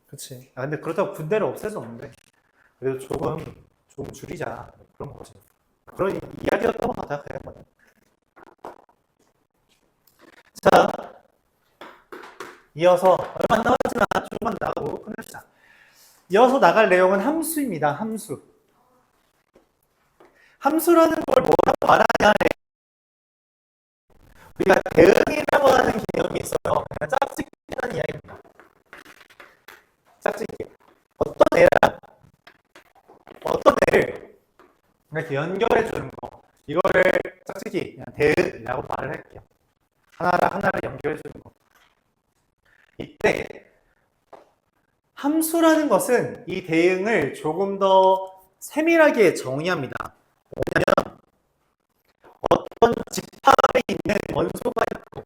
그치. 아, 근데 그렇다고 군대를 없앨 수 없는데. 그래도 조금 줄이자. 그런 거지. 그런 이야기였던 것 같아, 그냥 거는. 자, 이어서 얼마 안 남았지만 조금만 나가고 끝냅시다. 이어서 나갈 내용은 함수입니다. 함수. 함수라는 걸 뭐라고 말하냐? 우리가 대응이라고 하는 개념이 있어요. 그냥 짝짓기라는 이야기입니다. 짝짓기. 어떤 애를 이렇게 연결해 주는 거. 이거를 짝짓기, 그냥 대응이라고 말을 할게요. 하나를 연결해 주는 거. 이때 함수라는 것은 이 대응을 조금 더 세밀하게 정의합니다. 뭐냐면 어떤 집합에 있는 원소가 있고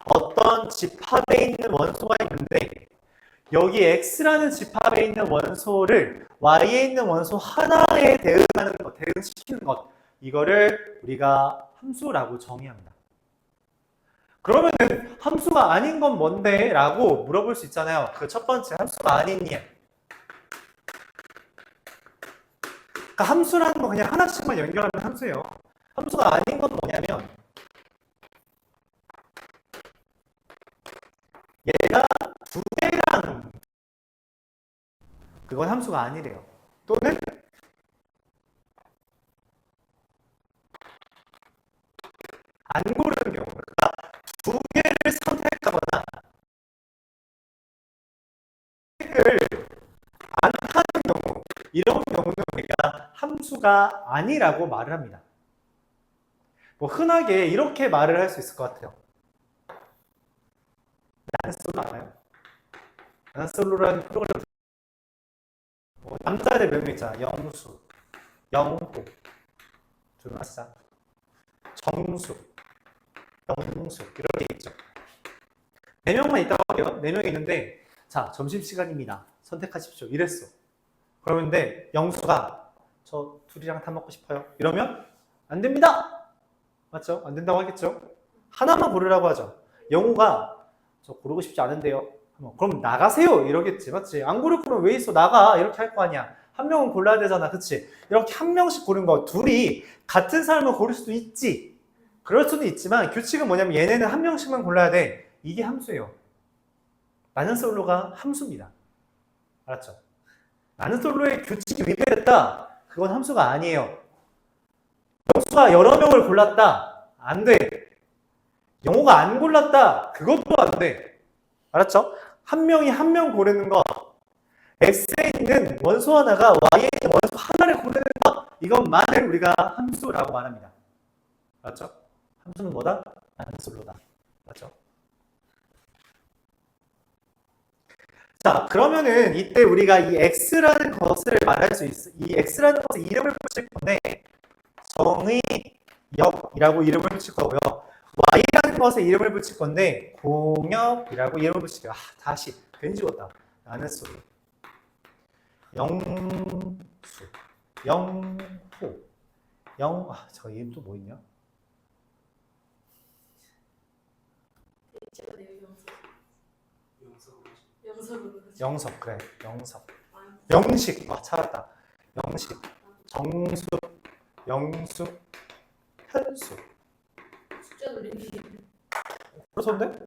어떤 집합에 있는 원소가 있는데 여기 X라는 집합에 있는 원소를 Y에 있는 원소 하나에 대응하는 것, 대응시키는 것, 이거를 우리가 함수라고 정의합니다. 그러면은 함수가 아닌 건 뭔데? 라고 물어볼 수 있잖아요. 그 첫 번째 함수가 아닌 예. 그러니까 함수라는 건 그냥 하나씩만 연결하면 함수예요. 함수가 아닌 건 뭐냐면 얘가 두 개랑 그건 함수가 아니래요. 또는 안 고르는 경우, 그러니까 두 개를 선택하거나 선택을 안 하는 경우, 이런 경우는 우리가 함수가 아니라고 말을 합니다. 뭐 흔하게 이렇게 말을 할 수 있을 것 같아요. 난솔로 알아요? 난솔로라는 프로그램, 남자들 몇 명 있잖아. 영수, 영호, 조용하시자. 정수, 영수 이렇게 있죠. 4명만 있다고 할게요. 4명이 있는데 자, 점심시간입니다. 선택하십시오. 이랬어. 그러는데 영수가 저 둘이랑 다 먹고 싶어요. 이러면 안 됩니다. 맞죠? 안 된다고 하겠죠? 하나만 고르라고 하죠. 영호가 저 고르고 싶지 않은데요. 그럼 나가세요. 이러겠지. 맞지? 안 고를 거면 왜 있어? 나가. 이렇게 할 거 아니야. 한 명은 골라야 되잖아. 그치? 이렇게 한 명씩 고른 거. 둘이 같은 사람을 고를 수도 있지. 그럴 수도 있지만 규칙은 뭐냐면 얘네는 한 명씩만 골라야 돼. 이게 함수예요. 나는 솔로가 함수입니다. 알았죠? 나는 솔로의 규칙이 위배됐다. 그건 함수가 아니에요. 영수가 여러 명을 골랐다. 안 돼. 영호가 안 골랐다. 그것도 안 돼. 알았죠? 한 명이 한 명 고르는 거. X에 있는 원소 하나가 Y에 있는 원소 하나를 고르는 것. 이것만을 우리가 함수라고 말합니다. 맞죠? 함수는 뭐다? 나는 솔로다. 맞죠? 자, 그러면은 이때 우리가 이 X라는 것을 말할 수 있어. 이 X라는 것에 이름을 붙일 건데 정의역이라고 이름을 붙일 거고요. Y라는 것에 이름을 붙일 건데 공역이라고 이름을 붙일게요. 다시 괜히 죽었다. 나는 소리. 영수, 영호, 저 이름 또 뭐 있냐? 영석, 그래. 영석. 영식, 찾았다. 영식, 정수, 영수, 현수. 숫자 돌리기. 그렇던데?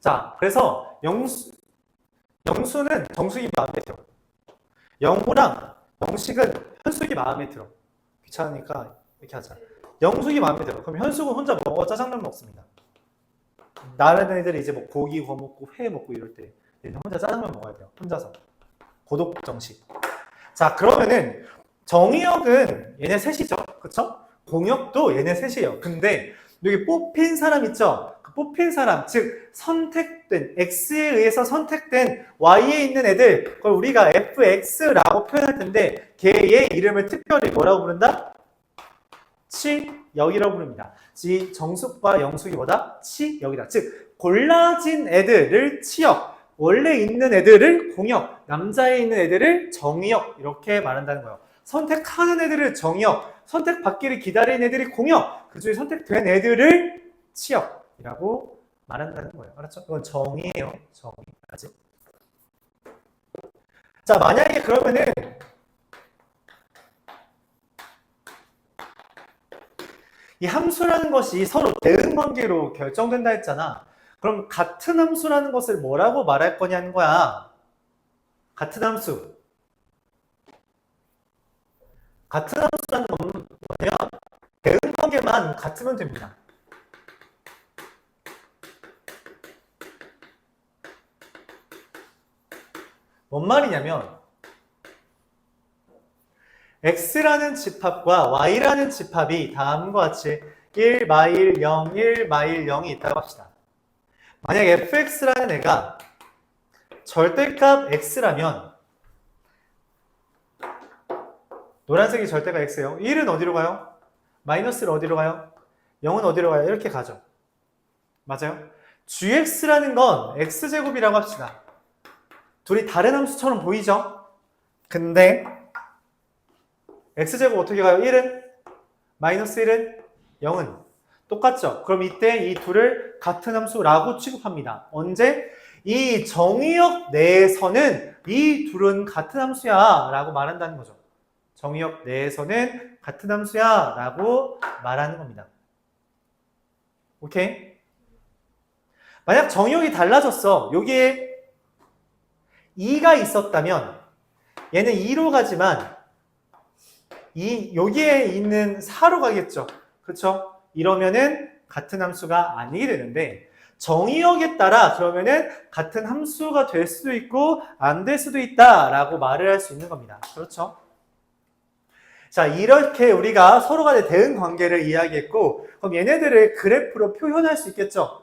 자, 그래서 영수는 정숙이 마음에 들어. 영호랑 영식은 현숙이 마음에 들어. 귀찮으니까 이렇게 하자. 영숙이 마음에 들어. 그럼 현숙은 혼자 먹어? 짜장면 먹습니다. 다른 애들이 이제 뭐 고기 구워 먹고 회 먹고 이럴 때 얘는 혼자 짜장면 먹어야 돼요. 혼자서. 고독 정식. 자, 그러면은 정의역은 얘네 셋이죠. 그쵸? 공역도 얘네 셋이에요. 근데 여기 뽑힌 사람 있죠? 그 뽑힌 사람, 즉 선택된 X에 의해서 선택된 Y에 있는 애들, 그걸 우리가 FX라고 표현할 텐데 걔의 이름을 특별히 뭐라고 부른다? 치역이라고 부릅니다. 이 정숙과 영숙이 뭐다? 치역이다. 즉 골라진 애들을 치역, 원래 있는 애들을 공역, 남자에 있는 애들을 정역 이렇게 말한다는 거예요. 선택하는 애들을 정역, 선택받기를 기다리는 애들이 공역, 그 중에 선택된 애들을 치역이라고 말한다는 거예요. 알았죠? 이건 정의예요. 정의까지. 자, 만약에 그러면은 이 함수라는 것이 서로 대응 관계로 결정된다 했잖아. 그럼 같은 함수라는 것을 뭐라고 말할 거냐는 거야. 같은 함수. 같은 함수라는 건 뭐냐면 대응 관계만 같으면 됩니다. 뭔 말이냐면 x라는 집합과 y라는 집합이 다음과 같이 1, 마일 0, 1, 마일 0이 있다고 합시다. 만약 fx라는 애가 절대값 x라면 노란색이 절대값 x예요. 1은 어디로 가요? 마이너스는 어디로 가요? 0은 어디로 가요? 이렇게 가죠. 맞아요? gx라는 건 x제곱이라고 합시다. 둘이 다른 함수처럼 보이죠? 근데 x제곱 어떻게 가요? 1은? 마이너스 1은? 0은? 똑같죠? 그럼 이때 이 둘을 같은 함수라고 취급합니다. 언제? 이 정의역 내에서는 이 둘은 같은 함수야 라고 말한다는 거죠. 정의역 내에서는 같은 함수야 라고 말하는 겁니다. 오케이? 만약 정의역이 달라졌어. 여기에 2가 있었다면 얘는 2로 가지만 여기에 있는 4로 가겠죠. 그렇죠? 이러면은 같은 함수가 아니게 되는데 정의역에 따라 그러면은 같은 함수가 될 수도 있고 안 될 수도 있다라고 말을 할 수 있는 겁니다. 그렇죠? 자, 이렇게 우리가 서로 간의 대응 관계를 이야기했고 그럼 얘네들을 그래프로 표현할 수 있겠죠?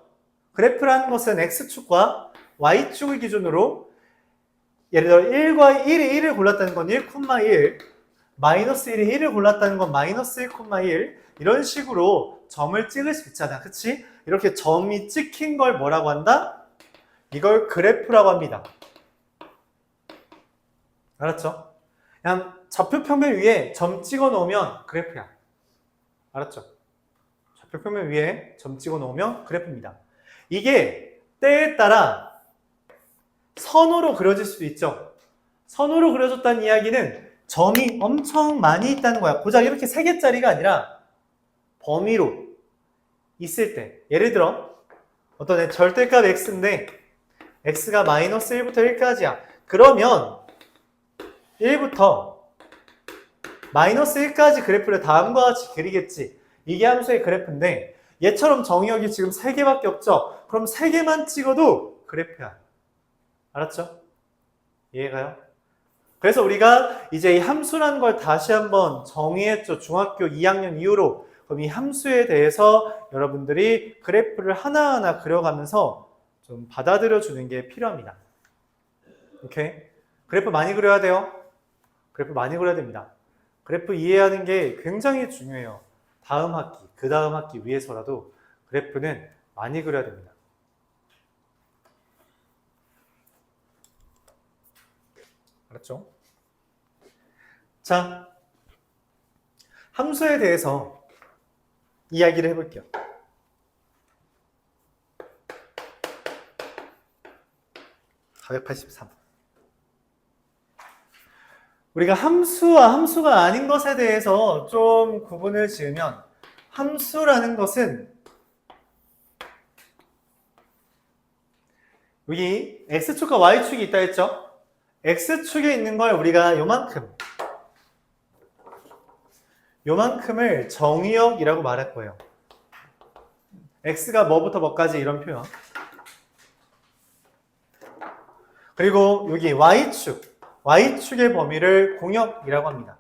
그래프라는 것은 X축과 Y축을 기준으로 예를 들어 1과 1이 1을 골랐다는 건 1,1 마이너스 1이 1을 골랐다는 건 마이너스 1,1 이런 식으로 점을 찍을 수 있잖아. 그치? 이렇게 점이 찍힌 걸 뭐라고 한다? 이걸 그래프라고 합니다. 알았죠? 그냥 좌표 평면 위에 점 찍어 놓으면 그래프야. 알았죠? 좌표 평면 위에 점 찍어 놓으면 그래프입니다. 이게 때에 따라 선으로 그려질 수도 있죠. 선으로 그려졌다는 이야기는 점이 엄청 많이 있다는 거야. 고작 이렇게 3개짜리가 아니라 범위로 있을 때 예를 들어 어떤 애 절대값 x인데 x가 마이너스 1부터 1까지야. 그러면 1부터 마이너스 1까지 그래프를 다음과 같이 그리겠지. 이게 함수의 그래프인데 얘처럼 정의역이 지금 3개밖에 없죠. 그럼 3개만 찍어도 그래프야. 알았죠? 이해가요? 그래서 우리가 이제 이 함수라는 걸 다시 한번 정의했죠. 중학교 2학년 이후로. 그럼 이 함수에 대해서 여러분들이 그래프를 하나하나 그려가면서 좀 받아들여 주는 게 필요합니다. 오케이? 그래프 많이 그려야 돼요. 그래프 많이 그려야 됩니다. 그래프 이해하는 게 굉장히 중요해요. 다음 학기, 그 다음 학기 위해서라도 그래프는 많이 그려야 됩니다. 알았죠? 자, 함수에 대해서 이야기를 해볼게요. (483) 우리가 함수와 함수가 아닌 것에 대해서 좀 구분을 지으면 함수라는 것은 여기 X축과 Y축이 있다 했죠? X축에 있는 걸 우리가 요만큼을 정의역이라고 말할 거예요. X가 뭐부터 뭐까지 이런 표현. 그리고 여기 Y축의 범위를 공역이라고 합니다.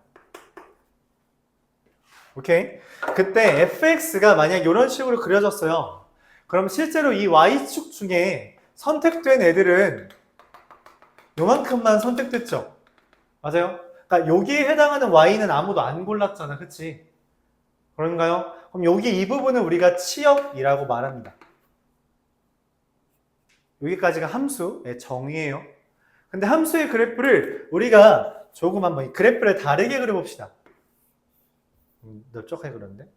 오케이? 그때 fx가 만약 이런 식으로 그려졌어요. 그럼 실제로 이 Y축 중에 선택된 애들은 요만큼만 선택됐죠? 맞아요? 그러니까 여기에 해당하는 Y는 아무도 안 골랐잖아. 그치? 그런가요? 그럼 여기 이 부분은 우리가 치역이라고 말합니다. 여기까지가 함수의 정의예요. 근데 함수의 그래프를 우리가 조금 한번 그래프를 다르게 그려봅시다. 넓적하게 그렸는데?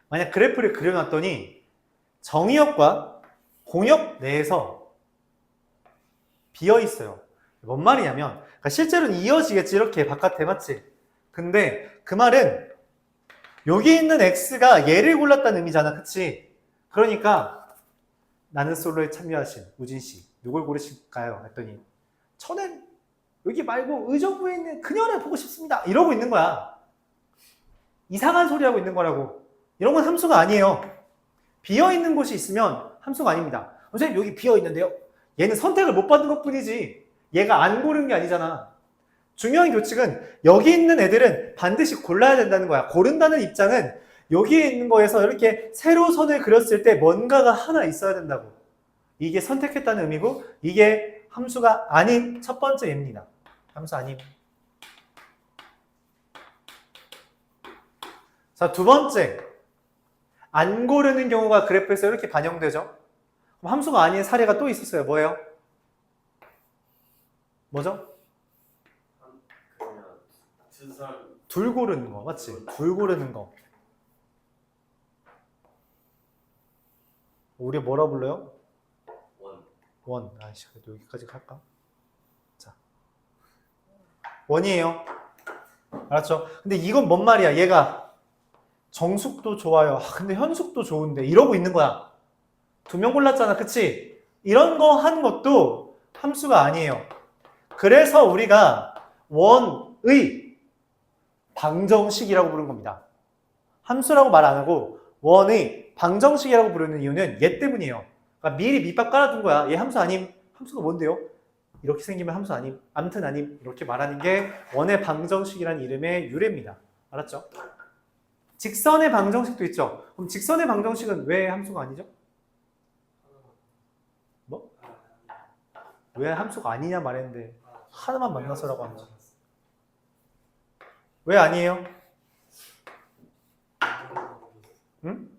만약 그래프를 그려놨더니 정의역과 공역 내에서 비어 있어요. 뭔 말이냐면 그러니까 실제로는 이어지겠지 이렇게 바깥에 맞지? 근데 그 말은 여기 있는 X가 얘를 골랐다는 의미잖아. 그치? 그러니까 나는 솔로에 참여하신 우진씨 누굴 고르실까요? 했더니 저는 여기 말고 의정부에 있는 그녀를 보고 싶습니다. 이러고 있는 거야. 이상한 소리 하고 있는 거라고. 이런 건 함수가 아니에요. 비어있는 곳이 있으면 함수가 아닙니다. 선생님 여기 비어있는데요. 얘는 선택을 못 받은 것 뿐이지 얘가 안 고른 게 아니잖아. 중요한 교칙은 여기 있는 애들은 반드시 골라야 된다는 거야. 고른다는 입장은 여기에 있는 거에서 이렇게 세로 선을 그렸을 때 뭔가가 하나 있어야 된다고. 이게 선택했다는 의미고 이게 함수가 아닌 첫 번째 예입니다. 함수 아님. 자, 두 번째. 안 고르는 경우가 그래프에서 이렇게 반영되죠. 그럼 함수가 아닌 사례가 또 있었어요. 뭐예요? 뭐죠? 그냥 두 사람 둘 고르는 거. 맞지? 둘 고르는 거. 우리 뭐라 불러요? 원. 아이씨, 그래도 여기까지 갈까? 자. 원이에요. 알았죠? 근데 이건 뭔 말이야? 얘가 정숙도 좋아요. 근데 현숙도 좋은데 이러고 있는 거야. 두 명 골랐잖아. 그치? 이런 거 하는 것도 함수가 아니에요. 그래서 우리가 원의 방정식이라고 부르는 겁니다. 함수라고 말 안 하고 원의 방정식이라고 부르는 이유는 얘 때문이에요. 그러니까 미리 밑밥 깔아둔 거야. 얘 함수 아님. 함수가 뭔데요? 이렇게 생기면 함수 아님. 암튼 아님. 이렇게 말하는 게 원의 방정식이라는 이름의 유래입니다. 알았죠? 직선의 방정식도 있죠. 그럼 직선의 방정식은 왜 함수가 아니죠? 뭐? 왜 함수가 아니냐 말했는데 하나만 만나서라고 하는 거야. 왜 아니에요? 응?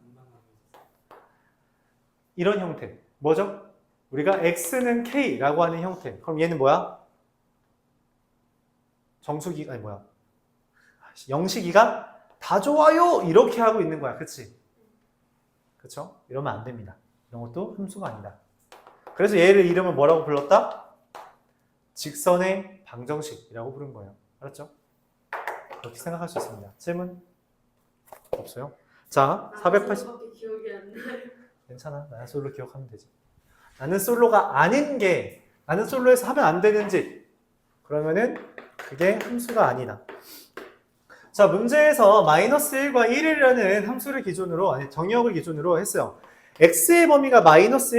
이런 형태. 뭐죠? 우리가 x는 k라고 하는 형태. 그럼 얘는 뭐야? 정수기, 아니 뭐야? 영식이가 다 좋아요! 이렇게 하고 있는 거야. 그치? 그쵸? 이러면 안 됩니다. 이런 것도 함수가 아니다. 그래서 얘를 이름을 뭐라고 불렀다? 직선의 방정식이라고 부른 거예요. 알았죠? 그렇게 생각할 수 있습니다. 질문? 없어요? 자, 480. 밖에 기억이 안 나요. 괜찮아. 나는 솔로 기억하면 되지. 나는 솔로가 아닌 게, 나는 솔로에서 하면 안 되는 짓. 그러면은 그게 함수가 아니다. 자, 문제에서 마이너스 1과 1이라는 함수를 기준으로, 아니, 정의역을 기준으로 했어요. x의 범위가 마이너스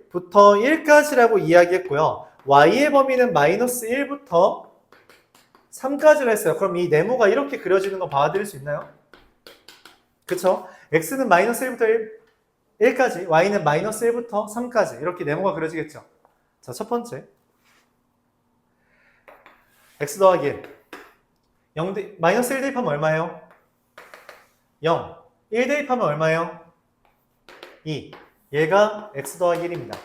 1부터 1까지라고 이야기했고요. y의 범위는 마이너스 1부터 3까지를 했어요. 그럼 이 네모가 이렇게 그려지는 거 봐드릴 수 있나요? 그쵸? x는 마이너스 1부터 1까지, y는 마이너스 1부터 3까지 이렇게 네모가 그려지겠죠. 자, 첫 번째 x 더하기 1 마이너스 1 대입하면 얼마예요? 0 1 대입하면 얼마예요? 2 얘가 x 더하기 1입니다.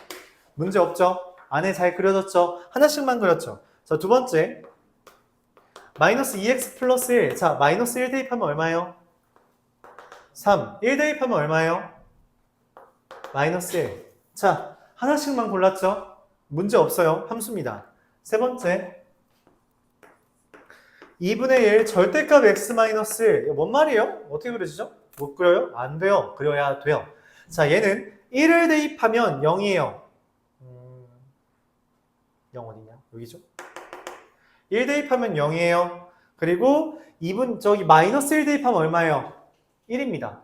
문제 없죠? 안에 잘 그려졌죠? 하나씩만 그렸죠? 자, 두 번째 마이너스 2x 플러스 1 자, 마이너스 1 대입하면 얼마예요? 3 1 대입하면 얼마예요? 마이너스 1 자, 하나씩만 골랐죠? 문제 없어요. 함수입니다. 세 번째 2분의 1 절대값 x 마이너스 1 이거 뭔 말이에요? 어떻게 그려지죠? 못 그려요? 안 돼요. 그려야 돼요. 자, 얘는 1을 대입하면 0이에요. 0 어디냐? 여기죠? 1 대입하면 0이에요. 그리고 2분 저기 마이너스 1 대입하면 얼마예요? 1입니다.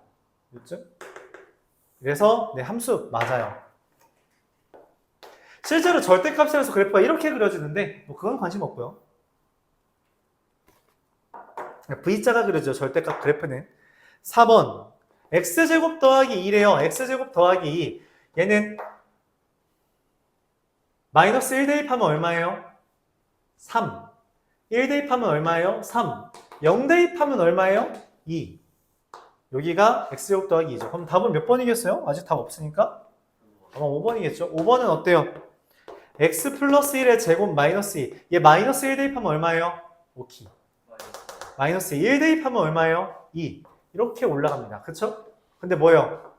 그렇죠? 그래서 네, 함수 맞아요. 실제로 절대값이라서 그래프가 이렇게 그려지는데 뭐 그건 관심 없고요. V자가 그려져 절대값 그래프는 4번 x제곱 더하기 2래요. x제곱 더하기 2 얘는 마이너스 1 대입하면 얼마예요? 3 1 대입하면 얼마예요? 3 0 대입하면 얼마예요? 2 여기가 x제곱 더하기 2죠. 그럼 답은 몇 번이겠어요? 아직 답 없으니까 아마 5번이겠죠. 5번은 어때요? x 플러스 1의 제곱 마이너스 2 얘 마이너스 1 대입하면 얼마예요? 5키 마이너스 1 대입하면 얼마예요? 2 이렇게 올라갑니다. 그쵸? 근데 뭐예요?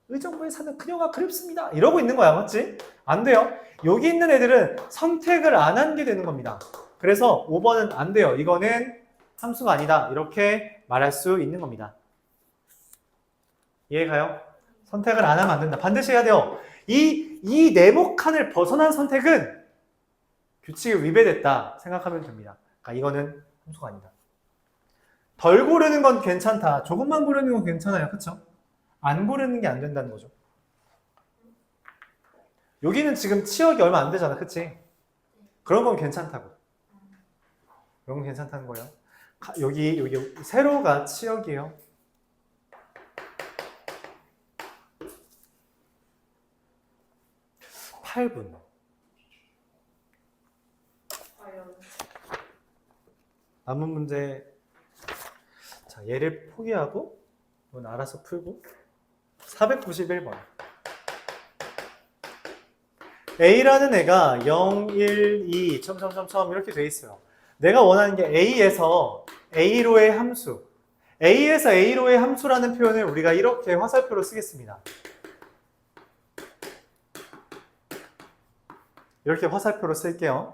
의정부에 사는 그녀가 그립습니다. 이러고 있는 거야. 맞지? 안 돼요. 여기 있는 애들은 선택을 안 한 게 되는 겁니다. 그래서 5번은 안 돼요. 이거는 함수가 아니다. 이렇게 말할 수 있는 겁니다. 이해가요? 선택을 안 하면 안 된다. 반드시 해야 돼요. 이 네모칸을 벗어난 선택은 규칙에 위배됐다 생각하면 됩니다. 그러니까 이거는 함수가 아니다. 덜 고르는 건 괜찮다. 조금만 고르는 건 괜찮아요. 그쵸? 안 고르는 게 안 된다는 거죠. 여기는 지금 치역이 얼마 안 되잖아. 그치? 그런 건 괜찮다고. 그런 건 괜찮다는 거예요. 여기 세로가 치역이에요. 8분. 과연 남은 문제. 자, 얘를 포기하고 이건 알아서 풀고 491번. A라는 애가 0, 1, 2, 점점점점 이렇게 돼 있어요. 내가 원하는 게 A에서 A로의 함수. A에서 A로의 함수라는 표현을 우리가 이렇게 화살표로 쓰겠습니다. 이렇게 화살표로 쓸게요.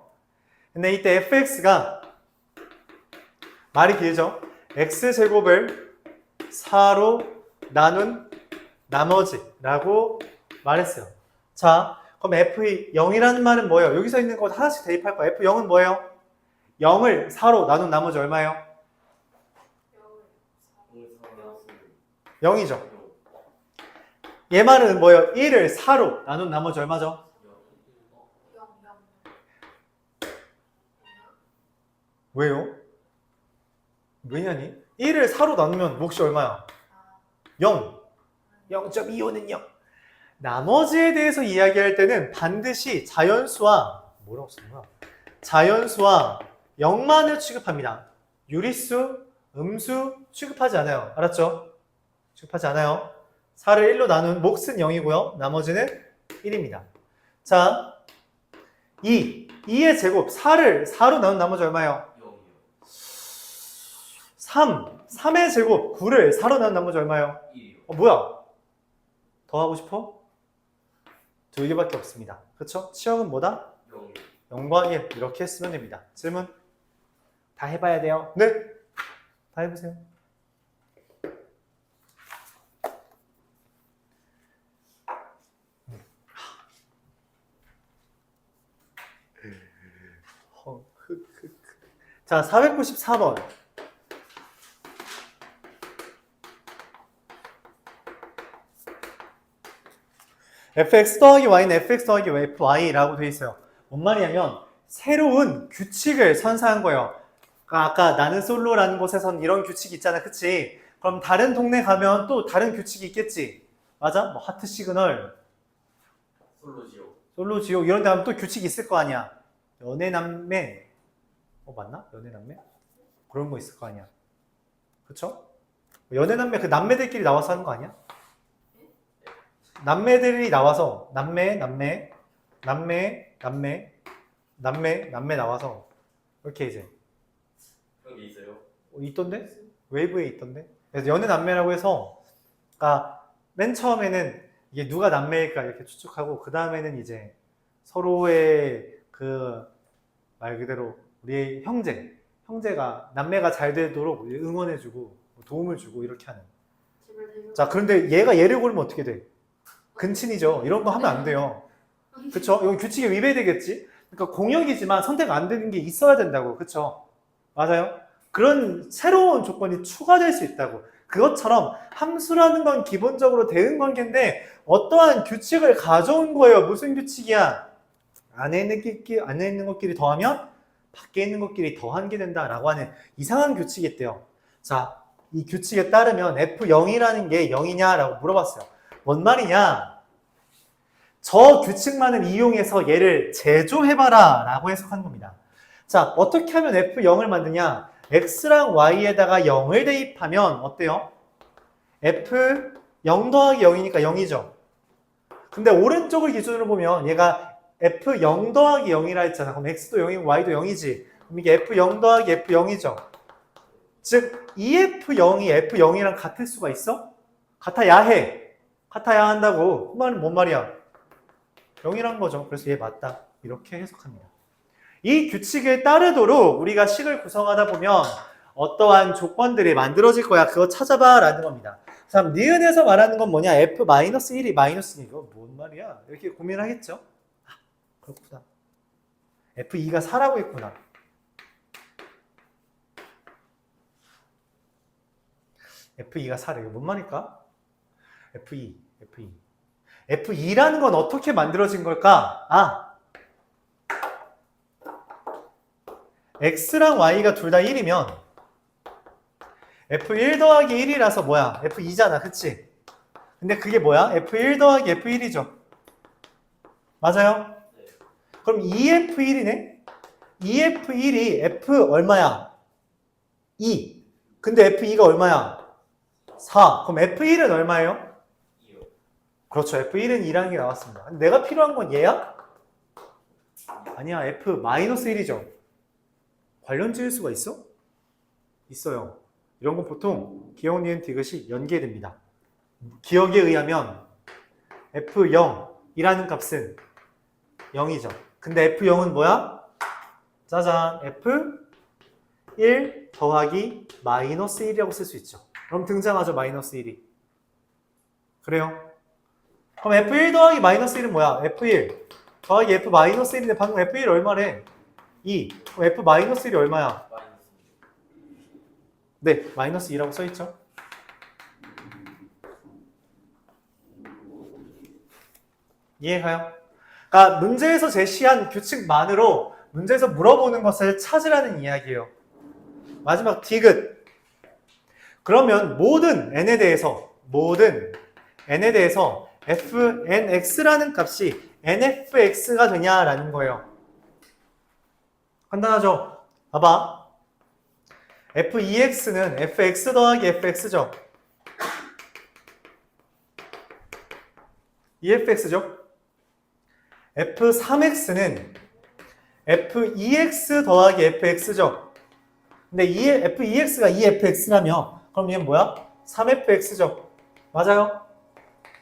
근데 이때 fx가 말이 길죠? x제곱을 4로 나눈 나머지라고 말했어요. 자, 그럼 f0이라는 말은 뭐예요? 여기서 있는 거 하나씩 대입할 거야. f0은 뭐예요? 0을 4로 나눈 나머지 얼마예요? 0이죠. 얘 말은 뭐예요? 1을 4로 나눈 나머지 얼마죠? 왜요? 왜냐니? 1을 4로 나누면 몫이 얼마야? 0. 0.25는 0. 나머지에 대해서 이야기할 때는 반드시 자연수와 뭐라고 쓰는 거야? 자연수와 0만을 취급합니다. 유리수, 음수 취급하지 않아요. 알았죠? 취급하지 않아요. 4를 1로 나눈 몫은 0이고요. 나머지는 1입니다. 자, 2의 제곱 4를 4로 나눈 나머지 얼마예요? 3의 제곱 9를 4로 나눈 나머지 얼마예요? 1이요. 뭐야? 더 하고 싶어? 2개밖에 없습니다. 그쵸? 치역은 뭐다? 0이요. 0과 1 이렇게 쓰면 됩니다. 질문? 다 해봐야 돼요. 네? 다 해보세요. 자, 494번. fx 더하기 y는 fx 더하기 fy라고 되어 있어요. 뭔 말이냐면 새로운 규칙을 선사한 거예요. 아까 나는 솔로라는 곳에선 이런 규칙이 있잖아. 그치? 그럼 다른 동네 가면 또 다른 규칙이 있겠지? 맞아? 뭐 하트 시그널, 솔로 지옥 이런 데 하면 또 규칙이 있을 거 아니야. 연애 남매 맞나? 연애 남매? 그런 거 있을 거 아니야. 그쵸? 연애 남매 그 남매들끼리 나와서 하는 거 아니야? 남매들이 나와서 남매 나와서 이렇게 이제 그런 게 있어요? 있던데? 웨이브에 있던데? 그래서 연애 남매라고 해서 그러니까 맨 처음에는 이게 누가 남매일까 이렇게 추측하고 그 다음에는 이제 서로의 그 말 그대로 우리의 형제가 남매가 잘 되도록 응원해주고 도움을 주고 이렇게 하는. 자, 그런데 얘가 얘를 고르면 어떻게 돼? 근친이죠. 이런 거 하면 안 돼요. 그쵸? 이건 규칙에 위배되겠지? 그러니까 공역이지만 선택 안 되는 게 있어야 된다고. 그쵸? 맞아요? 그런 새로운 조건이 추가될 수 있다고. 그것처럼 함수라는 건 기본적으로 대응관계인데 어떠한 규칙을 가져온 거예요. 무슨 규칙이야? 안에 있는 것끼리 더하면 밖에 있는 것끼리 더한 게 된다라고 하는 이상한 규칙이 있대요. 자, 이 규칙에 따르면 F0이라는 게 0이냐라고 물어봤어요. 뭔 말이냐? 저 규칙만을 이용해서 얘를 제조해봐라 라고 해석한 겁니다. 자, 어떻게 하면 F0을 만드냐? X랑 Y에다가 0을 대입하면 어때요? F0 더하기 0이니까 0이죠. 근데 오른쪽을 기준으로 보면 얘가 F0 더하기 0이라 했잖아. 그럼 X도 0이고 Y도 0이지. 그럼 이게 F0 더하기 F0이죠. 즉, EF0이 F0이랑 같을 수가 있어? 같아야 해. 같아야 한다고. 그 말은 뭔 말이야? 0이란 거죠. 그래서 얘 맞다. 이렇게 해석합니다. 이 규칙에 따르도록 우리가 식을 구성하다 보면 어떠한 조건들이 만들어질 거야. 그거 찾아봐 라는 겁니다. 다음 니은에서 말하는 건 뭐냐? F-1이 마이너스 1. 이거 뭔 말이야? 이렇게 고민하겠죠? 아, 그렇구나. F2가 4라고 했구나. F2가 4래. 이거 뭔 말일까? F2. F2라는 건 어떻게 만들어진 걸까? 아, X랑 Y가 둘 다 1이면 F1 더하기 1이라서 뭐야? F2잖아. 그치? 근데 그게 뭐야? F1 더하기 F1이죠. 맞아요? 그럼 2F1이네? 2F1이 F 얼마야? 2. 근데 F2가 얼마야? 4. 그럼 F1은 얼마예요? 2요. 그렇죠. F1은 2라는 게 나왔습니다. 내가 필요한 건 얘야? 아니야. F-1이죠. 관련 지을 수가 있어? 있어요. 이런 건 보통 기억, 니은, 디귿이 연계됩니다. 기억에 의하면 F0이라는 값은 0이죠. 근데 F0은 뭐야? 짜잔. F1 더하기 마이너스 1이라고 쓸 수 있죠. 그럼 등장하죠. 마이너스 1이. 그래요? 그럼 F1 더하기 마이너스 1은 뭐야? F1 더하기 F 마이너스 1인데 방금 F1 얼마래? 2. 그럼 F 마이너스 1이 얼마야? 마이너스 네, 마이너스 2라고 써있죠. 이해가요? 그러니까 문제에서 제시한 규칙만으로 문제에서 물어보는 것을 찾으라는 이야기예요. 마지막 디귿. 그러면 모든 n에 대해서 fnx라는 값이 nfx가 되냐라는 거예요. 간단하죠? 봐봐. f2x는 fx 더하기 fx죠. efx죠. f3x는 f2x 더하기 fx죠. 근데 f2x가 2fx라며 그럼 얘는 뭐야? 3fx죠. 맞아요?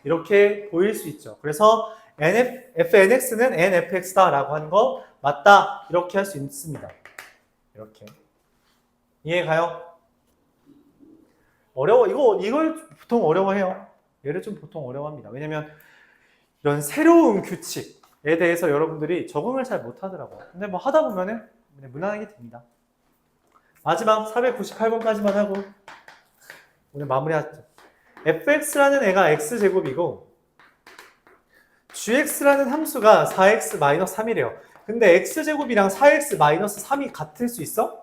이렇게 보일 수 있죠. 그래서 fnx는 nfx다 라고 하는 거 맞다. 이렇게 할 수 있습니다. 이렇게. 이해가요? 어려워. 이걸 보통 어려워해요. 얘를 좀 보통 어려워합니다. 왜냐면 이런 새로운 규칙에 대해서 여러분들이 적응을 잘 못하더라고요. 근데 뭐 하다 보면은 무난하게 됩니다. 마지막 498번까지만 하고 오늘 마무리하죠. fx라는 애가 x제곱이고 gx라는 함수가 4x-3이래요. 근데 x제곱이랑 4x-3이 같을 수 있어?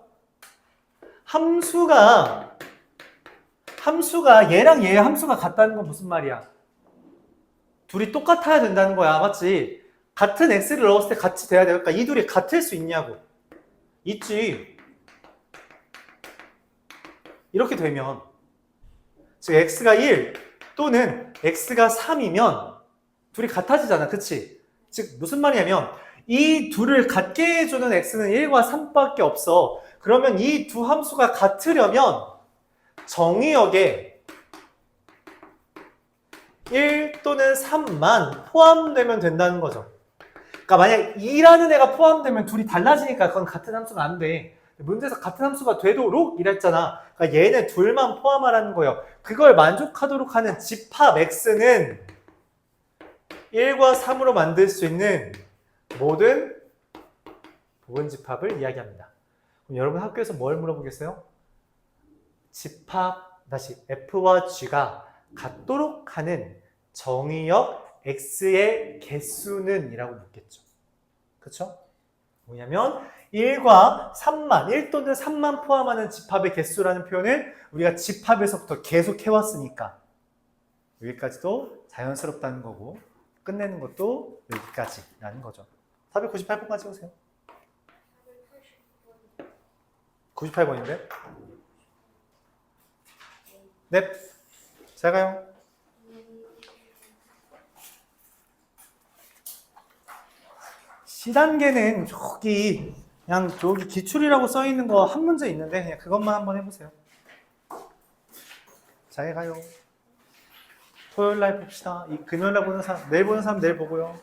함수가 얘랑 얘의 함수가 같다는 건 무슨 말이야? 둘이 똑같아야 된다는 거야. 맞지? 같은 x를 넣었을 때 같이 돼야 되니까 이 둘이 같을 수 있냐고. 있지. 이렇게 되면 즉 x가 1 또는 x가 3이면 둘이 같아지잖아. 그치? 즉 무슨 말이냐면 이 둘을 같게 해주는 x는 1과 3밖에 없어. 그러면 이 두 함수가 같으려면 정의역에 1 또는 3만 포함되면 된다는 거죠. 그러니까 만약 2라는 애가 포함되면 둘이 달라지니까 그건 같은 함수가 안 돼. 문제에서 같은 함수가 되도록 이랬잖아. 그러니까 얘네 둘만 포함하라는 거예요. 그걸 만족하도록 하는 집합 x는 1과 3으로 만들 수 있는 모든 부분집합을 이야기합니다. 그럼 여러분 학교에서 뭘 물어보겠어요? 집합 다시 f와 g가 같도록 하는 정의역 x의 개수는 이라고 묻겠죠. 그렇죠? 뭐냐면 1과 3만, 1 또는 3만 포함하는 집합의 개수라는 표현을 우리가 집합에서부터 계속 해왔으니까 여기까지도 자연스럽다는 거고 끝내는 것도 여기까지라는 거죠. 498번까지 오세요. 98번인데? 네, 잘 가요. C단계는 저기 그냥 저기 기출이라고 써있는 거 한 문제 있는데 그냥 그것만 한번 해보세요. 잘 가요. 토요일 날 봅시다. 이 금요일 날 보는 사람, 내일 보는 사람 내일 보고요.